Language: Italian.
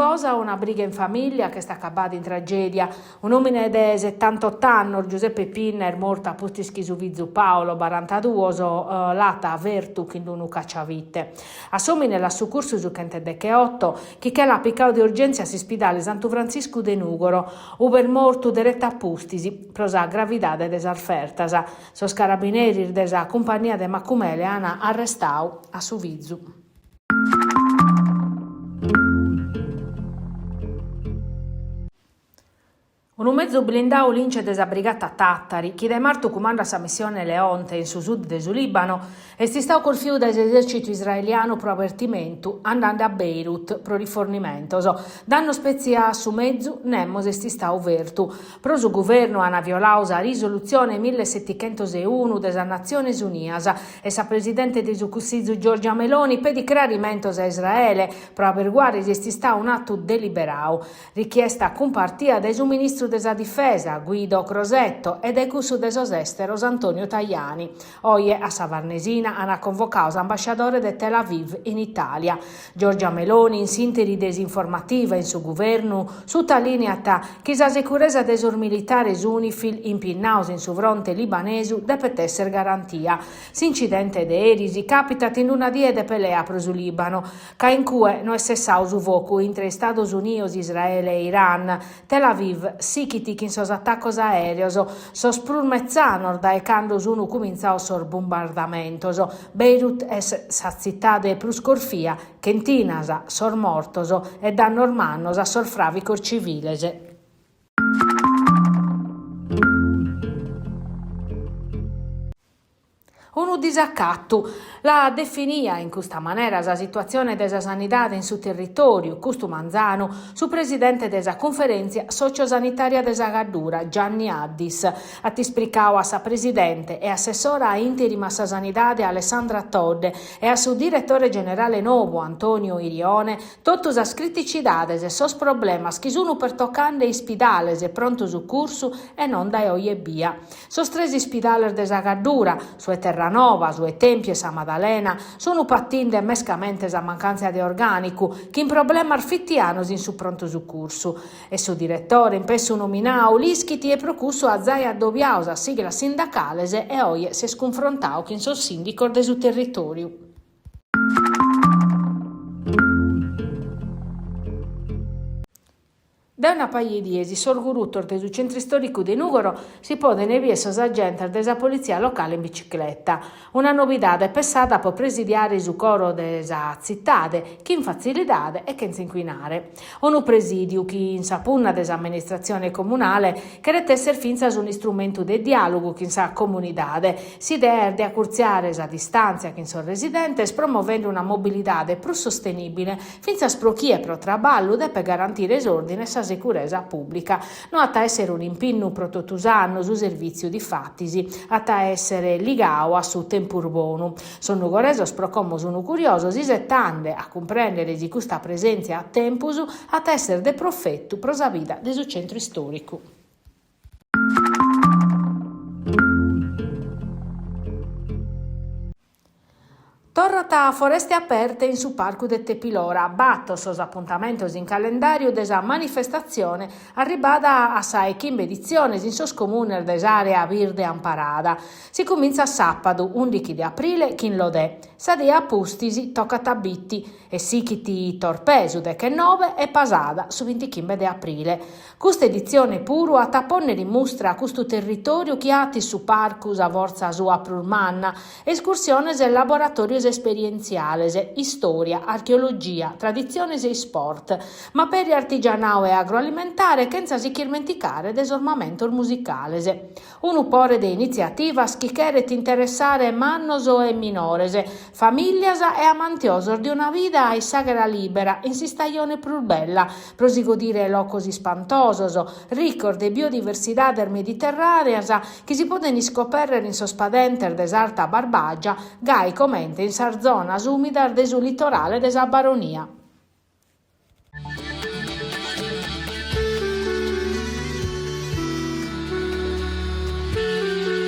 Bosa una briga in famiglia che sta accabando in tragedia. Un uomo di 78 anni, Giuseppe Pinner, morto a Pustischi su Vizu Paolo, 42, lata a Vertu, che non cacciavite. Assumi nella succurso su Kente de Cheotto, chi che la piccao di urgenza si spidale Santo Francisco de Nugoro, uber morto diretta a Pustisi, prosa gravidade desarfertasa. Sos carabinieri desa compagnia de Macumele hanno arrestau a su Vizu. Un mezzo blindau lince desa brigata Tattari, chi da marto comanda sa missione Leonte in su sud del Libano, e si sta col fiu dell'esercito israeliano pro avvertimento, andando a Beirut pro rifornimento. Danno spezia su mezzo, nemmos e si sta vertu. Pro su governo hanno violato la risoluzione 1701 desa Nazioni Unidas e sa presidente di Consiglio Giorgia Meloni per di clarimento a Israele pro averguare se si sta un atto deliberao. Richiesta compartita dai su ministro della difesa Guido Crosetto e del cusso desos esteros Antonio Tajani. Oie a Savarnesina hanno convocato l'ambasciatore di Tel Aviv in Italia. Giorgia Meloni in sintesi disinformativa in suo governo sottolineata che la sicurezza dei militari UNIFIL impinnaus in su fronte libanese deve essere garantia. S'incidente de erisi capita in una die de pelea pro su Libano, che in cui non è cessato su vocu entre Stati Uniti, Israele e Iran. Tel Aviv sichiti in sos attaccos aereos, sos prurmezzanor da ecandus unu cominciao sor bombardamentos. Beirut es sa cittade plus corfia, chentinas sor mortos e da normannos a sor fravicor civilese. Un disaccatto. La definia in questa maniera la situazione della sanità in suo territorio, Custo Manzano, su presidente della conferenza sociosanitaria della Gaddura, Gianni Addis. A tisplicao a sa presidente e assessora a interima sa sanità Alessandra Todde e a suo direttore generale nuovo, Antonio Irione, tutte le criticitades e sos problemas che sono per toccare i spidales e pronto su curso e non da oie via. Sos tre spidales della Gaddura, su Terranova, su Tempio e Sa Maddalena, sono pattinde mescamente a mancanza di organico, che in problema arfittianos in su pronto su curso. E su direttore in pesso nominao l'ischiti e procusso a Zai Addobbiausa, sigla sindacalese e oie se sconfrontao che in sul sindico del suo territorio. Da una paia di esi, sorguruttor del centro storico di Nugoro si pone ne vie sos agenti della polizia locale in bicicletta. Una novità pensata per presidiare su coro della cittade, che in facilità e che in inquinare. Un presidio che in sapunna dell'amministrazione comunale che rete essere finza su un strumento di dialogo che in sa comunità. Si deve di accurziare la distanza che in sono residente, promuovendo una mobilità più sostenibile, finza sprochie pro traballo per garantire esordine sa sicurezza pubblica. Non a essere un impinno prototusano su servizio di fattisi, a essere ligao a su tempur bonu. Sono goresos pro como sono curiosos isettande a comprendere di questa presenza a tempusu a essere de profetto pro sa vita del suo centro storico. Torrata a foreste aperte in su parco de Tepilora, batto sos appuntamentos in calendario desa manifestazione arribada a sai chimbe ediziones in sos comunes des'area virde amparada. Si comincia sabato 11 di aprile chin lodè, sadia a Pustisi tocca tabitti e sichiti torpesu de che 9 e pasada su 25 di aprile. Questa edizione puro a tapponne dimostra a questo territorio chi atti su parcus a forza sua prurmanna, escursiones e laboratorios esperienziales, storia, archeologia, tradiziones e sport, ma per artigianao e agroalimentare senza si dimenticare desormamento musicales. Un upore de iniziativas che cheret interessare mannoso e minorese, famiglias e amantiosos di una vita ai sagra libera in si stagione bella, prosigodire locos spantosos, ricor de biodiversità del Mediterranea che si poden scoprire in sospadenter desarta Barbagia, gai comente in Sarzonas umidar desu litorale desa Baronia.